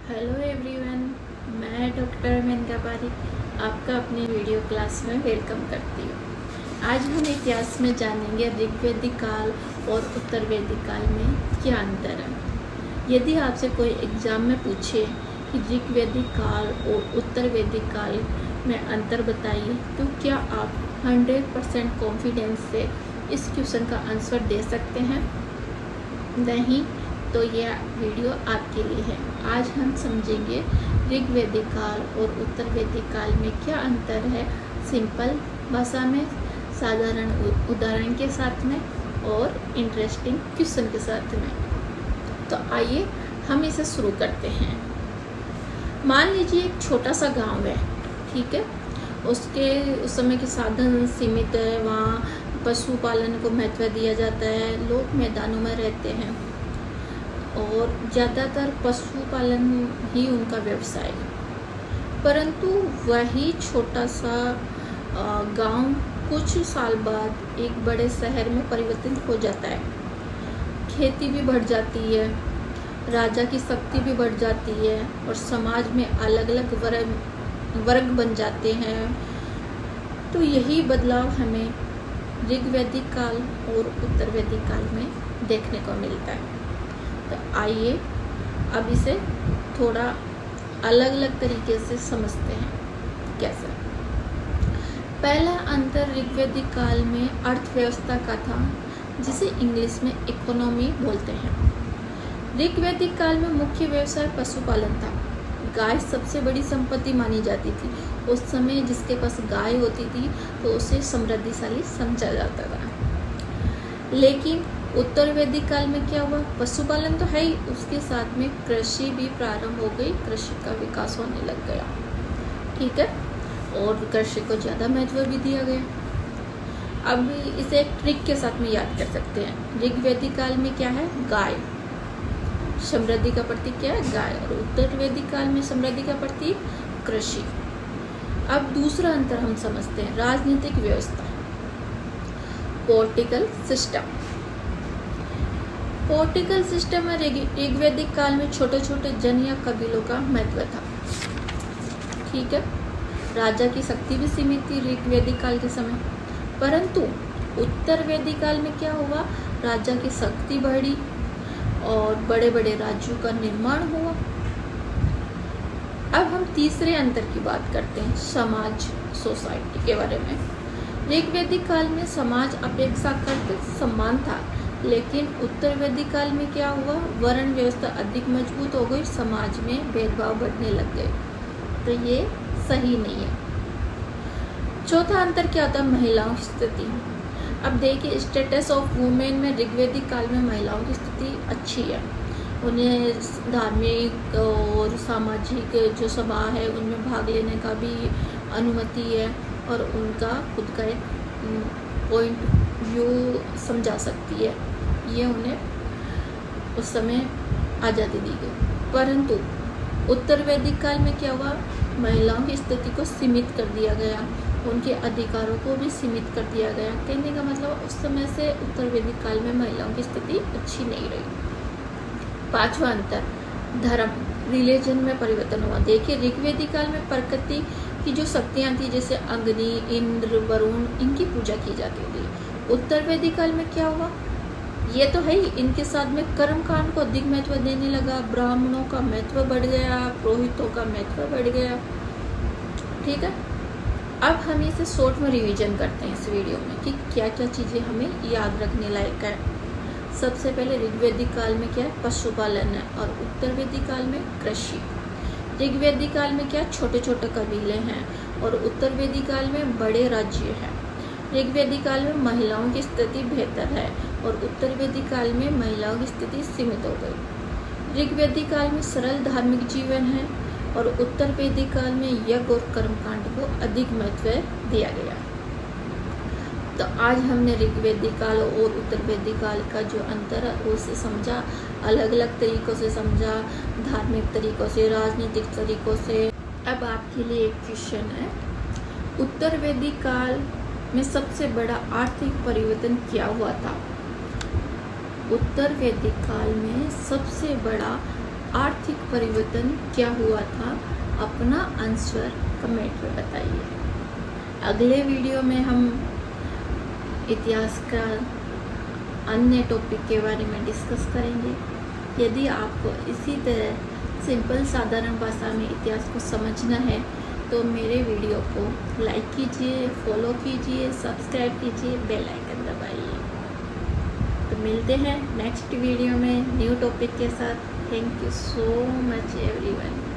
Hello everyone, मैं doctor Maneka Pareek आपका अपने वीडियो क्लास में वेलकम करती हूँ। आज हम इतिहास में जानेंगे ऋग्वेदिक काल और उत्तर वैदिक काल में क्या अंतर है। यदि आपसे कोई एग्ज़ाम में पूछे कि ऋग्वेदिक काल और उत्तर वैदिक काल में अंतर बताइए, तो क्या आप 100% कॉन्फिडेंस से इस क्वेश्चन का आंसर दे सकते हैं? नहीं, तो यह वीडियो आपके लिए है। आज हम समझेंगे ऋग्वेदिक काल और उत्तर वैदिक काल में क्या अंतर है, सिंपल भाषा में, साधारण उदाहरण के साथ में और इंटरेस्टिंग क्वेश्चन के साथ में। तो आइए हम इसे शुरू करते हैं। मान लीजिए एक छोटा सा गांव है, ठीक है। उसके उस समय के साधन सीमित है, वहाँ पशुपालन को महत्व दिया जाता है, लोग मैदानों में रहते हैं और ज़्यादातर पशुपालन ही उनका व्यवसाय है। परंतु वही छोटा सा गांव कुछ साल बाद एक बड़े शहर में परिवर्तित हो जाता है। खेती भी बढ़ जाती है, राजा की शक्ति भी बढ़ जाती है और समाज में अलग अलग वर्ग बन जाते हैं। तो यही बदलाव हमें ऋग्वेदिक काल और उत्तर वैदिक काल में देखने को मिलता है। तो आइए अब इसे थोड़ा अलग अलग तरीके से समझते हैं। कैसे? पहला अंतर ऋग्वेदिक काल में अर्थव्यवस्था का था, जिसे इंग्लिश में इकोनॉमी बोलते हैं। ऋग्वेदिक काल में मुख्य व्यवसाय पशुपालन था। गाय सबसे बड़ी संपत्ति मानी जाती थी। उस समय जिसके पास गाय होती थी तो उसे समृद्धिशाली समझा जाता था। लेकिन उत्तर वैदिक काल में क्या हुआ? पशुपालन तो है ही, उसके साथ में कृषि भी प्रारंभ हो गई, कृषि का विकास होने लग गया, ठीक है, और कृषि को ज़्यादा महत्व भी दिया गया। अब इसे एक ट्रिक के साथ में याद कर सकते हैं। ऋग्वेदिक काल में क्या है? गाय, समृद्धि का प्रतीक क्या है? गाय। और उत्तर वैदिक काल में समृद्धि का प्रतीक कृषि। अब दूसरा अंतर हम समझते हैं, राजनीतिक व्यवस्था, पॉलिटिकल सिस्टम। पॉलिटिकल सिस्टम में ऋग्वेदिक काल में छोटे छोटे जन या कबीलों का महत्व था, ठीक है। राजा की शक्ति भी सीमित थी ऋग्वेदिक काल के समय। परंतु उत्तर वैदिक काल में क्या हुआ? राजा की शक्ति बढ़ी और बड़े बड़े राज्यों का निर्माण हुआ। अब हम तीसरे अंतर की बात करते हैं, समाज, सोसाइटी के बारे में। ऋग्वेदिक काल में समाज अपेक्षाकृत समान था, लेकिन उत्तर वैदिक काल में क्या हुआ? वर्ण व्यवस्था अधिक मजबूत हो गई, समाज में भेदभाव बढ़ने लग गए। तो ये सही नहीं है। चौथा अंतर क्या होता है? महिलाओं की स्थिति। अब देखिए, स्टेटस ऑफ वुमेन में ऋग्वेदिक काल में महिलाओं की स्थिति अच्छी है। उन्हें धार्मिक और सामाजिक जो सभा है उनमें भाग लेने का भी अनुमति है और उनका खुद का एक पॉइंट व्यू समझा सकती है, ये उन्हें उस समय आज़ादी दी गई। परंतु उत्तर वैदिक काल में क्या हुआ? महिलाओं की स्थिति को सीमित कर दिया गया, उनके अधिकारों को भी सीमित कर दिया गया। कहने का मतलब उस समय से उत्तर वैदिक काल में महिलाओं की स्थिति अच्छी नहीं रही। पांचवा अंतर, धर्म, रिलीजन में परिवर्तन हुआ। देखिए, ऋग्वेदिक काल में प्रकृति की जो शक्तियाँ थी, जैसे अग्नि, इंद्र, वरुण, इनकी पूजा की जाती थी। उत्तर वैदिक काल में क्या हुआ? ये तो है ही, इनके साथ में कर्मकांड को अधिक महत्व देने लगा, ब्राह्मणों का महत्व बढ़ गया, पुरोहितों का महत्व बढ़ गया, ठीक है। अब हम इसे शॉर्ट में रिवीजन करते हैं इस वीडियो में कि क्या क्या चीज़ें हमें याद रखने लायक है। सबसे पहले ऋग्वेदिक काल में क्या है? पशुपालन है और उत्तर वैदिक काल में कृषि। ऋग्वेदिक काल में क्या? छोटे छोटे कबीले हैं और उत्तर वैदिक काल में बड़े राज्य हैं। ऋग्वेदिक काल में महिलाओं की स्थिति बेहतर है और उत्तर वैदिक काल में महिलाओं की स्थिति सीमित हो गई। ऋग्वेदिक काल में सरल धार्मिक जीवन है और उत्तर वैदिक काल में यज्ञ और कर्मकांड को अधिक महत्व दिया गया। तो आज हमने ऋग्वेदिक काल और उत्तर वैदिक काल का जो अंतर है उसे समझा, अलग अलग तरीक़ों से समझा, धार्मिक तरीक़ों से, राजनीतिक तरीक़ों से। अब आपके लिए एक क्वेश्चन है, उत्तर वैदिक काल में सबसे बड़ा आर्थिक परिवर्तन क्या हुआ था? उत्तर वैदिक काल में सबसे बड़ा आर्थिक परिवर्तन क्या हुआ था, अपना आंसर कमेंट में बताइए। अगले वीडियो में हम इतिहास का अन्य टॉपिक के बारे में डिस्कस करेंगे। यदि आपको इसी तरह सिंपल साधारण भाषा में इतिहास को समझना है तो मेरे वीडियो को लाइक कीजिए, फॉलो कीजिए, सब्सक्राइब कीजिए, बेल आइकन दबाइए। तो मिलते हैं नेक्स्ट वीडियो में न्यू टॉपिक के साथ। Thank you so much everyone.